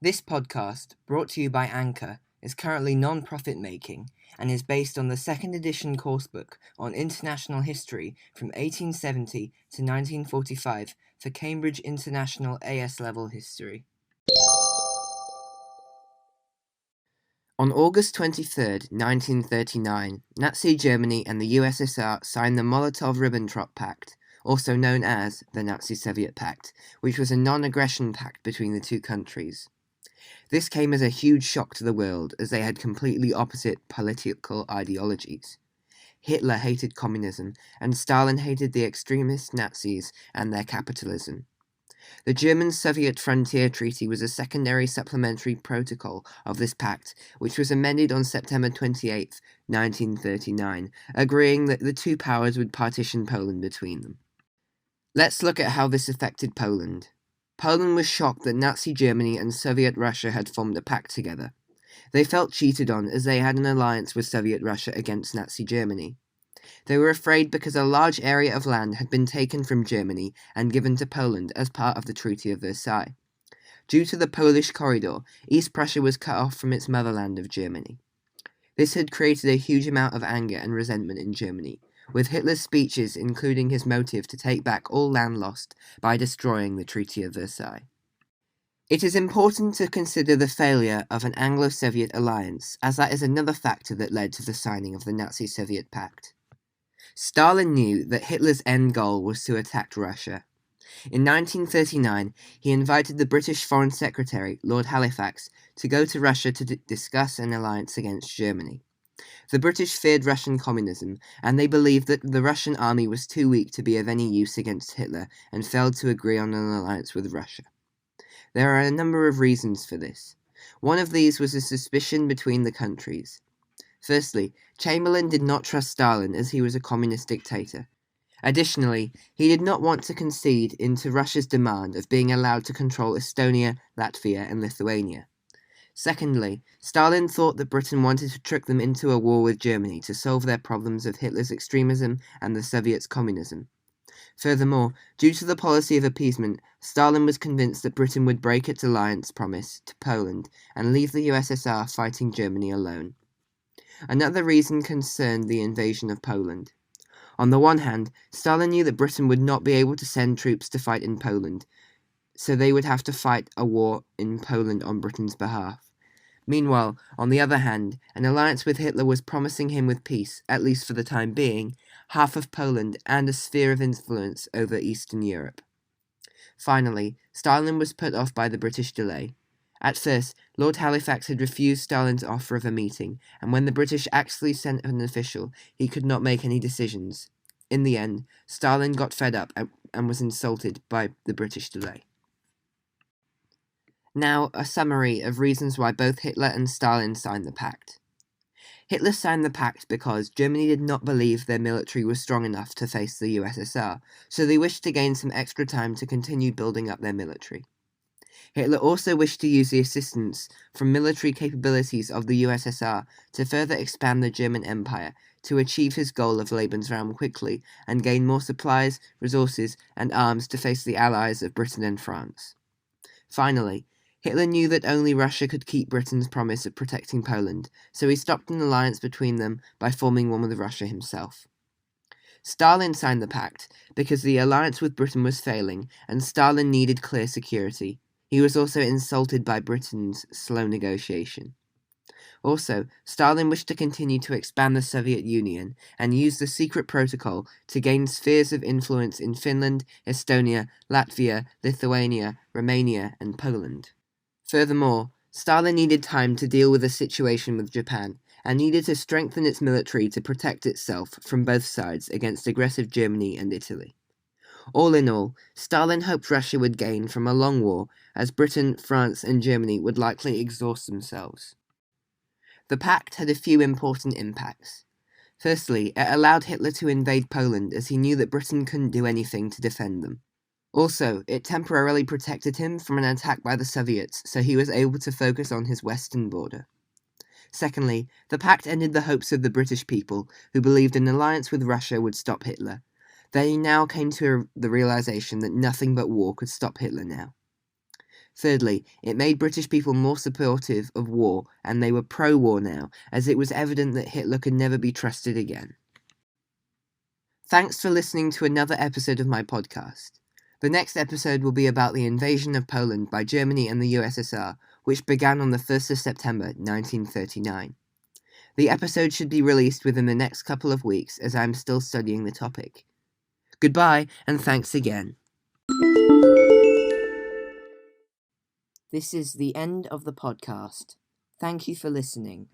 This podcast, brought to you by Anchor, is currently non-profit making and is based on the second edition coursebook on international history from 1870 to 1945 for Cambridge International AS Level History. On August 23, 1939, Nazi Germany and the USSR signed the Molotov-Ribbentrop Pact, also known as the Nazi-Soviet Pact, which was a non-aggression pact between the two countries. This came as a huge shock to the world, as they had completely opposite political ideologies. Hitler hated communism, and Stalin hated the extremist Nazis and their capitalism. The German-Soviet Frontier Treaty was a secondary supplementary protocol of this pact, which was amended on September 28, 1939, agreeing that the two powers would partition Poland between them. Let's look at how this affected Poland. Poland was shocked that Nazi Germany and Soviet Russia had formed a pact together. They felt cheated on, as they had an alliance with Soviet Russia against Nazi Germany. They were afraid because a large area of land had been taken from Germany and given to Poland as part of the Treaty of Versailles. Due to the Polish corridor, East Prussia was cut off from its motherland of Germany. This had created a huge amount of anger and resentment in Germany, with Hitler's speeches including his motive to take back all land lost by destroying the Treaty of Versailles. It is important to consider the failure of an Anglo-Soviet alliance, as that is another factor that led to the signing of the Nazi-Soviet Pact. Stalin knew that Hitler's end goal was to attack Russia. In 1939, he invited the British Foreign Secretary, Lord Halifax, to go to Russia to discuss an alliance against Germany. The British feared Russian communism, and they believed that the Russian army was too weak to be of any use against Hitler, and failed to agree on an alliance with Russia. There are a number of reasons for this. One of these was a suspicion between the countries. Firstly, Chamberlain did not trust Stalin, as he was a communist dictator. Additionally, he did not want to concede into Russia's demand of being allowed to control Estonia, Latvia, and Lithuania. Secondly, Stalin thought that Britain wanted to trick them into a war with Germany to solve their problems of Hitler's extremism and the Soviets' communism. Furthermore, due to the policy of appeasement, Stalin was convinced that Britain would break its alliance promise to Poland and leave the USSR fighting Germany alone. Another reason concerned the invasion of Poland. On the one hand, Stalin knew that Britain would not be able to send troops to fight in Poland, so they would have to fight a war in Poland on Britain's behalf. Meanwhile, on the other hand, an alliance with Hitler was promising him with peace, at least for the time being, half of Poland and a sphere of influence over Eastern Europe. Finally, Stalin was put off by the British delay. At first, Lord Halifax had refused Stalin's offer of a meeting, and when the British actually sent an official, he could not make any decisions. In the end, Stalin got fed up and was insulted by the British delay. Now, a summary of reasons why both Hitler and Stalin signed the pact. Hitler signed the pact because Germany did not believe their military was strong enough to face the USSR, so they wished to gain some extra time to continue building up their military. Hitler also wished to use the assistance from military capabilities of the USSR to further expand the German Empire, to achieve his goal of Lebensraum quickly and gain more supplies, resources, and arms to face the allies of Britain and France. Finally, Hitler knew that only Russia could keep Britain's promise of protecting Poland, so he stopped an alliance between them by forming one with Russia himself. Stalin signed the pact because the alliance with Britain was failing, and Stalin needed clear security. He was also insulted by Britain's slow negotiation. Also, Stalin wished to continue to expand the Soviet Union and use the secret protocol to gain spheres of influence in Finland, Estonia, Latvia, Lithuania, Romania, and Poland. Furthermore, Stalin needed time to deal with the situation with Japan, and needed to strengthen its military to protect itself from both sides against aggressive Germany and Italy. All in all, Stalin hoped Russia would gain from a long war, as Britain, France, and Germany would likely exhaust themselves. The pact had a few important impacts. Firstly, it allowed Hitler to invade Poland, as he knew that Britain couldn't do anything to defend them. Also, it temporarily protected him from an attack by the Soviets, so he was able to focus on his western border. Secondly, the pact ended the hopes of the British people, who believed an alliance with Russia would stop Hitler. They now came to the realization that nothing but war could stop Hitler now. Thirdly, it made British people more supportive of war, and they were pro-war now, as it was evident that Hitler could never be trusted again. Thanks for listening to another episode of my podcast. The next episode will be about the invasion of Poland by Germany and the USSR, which began on the 1st of September 1939. The episode should be released within the next couple of weeks, as I am still studying the topic. Goodbye, and thanks again. This is the end of the podcast. Thank you for listening.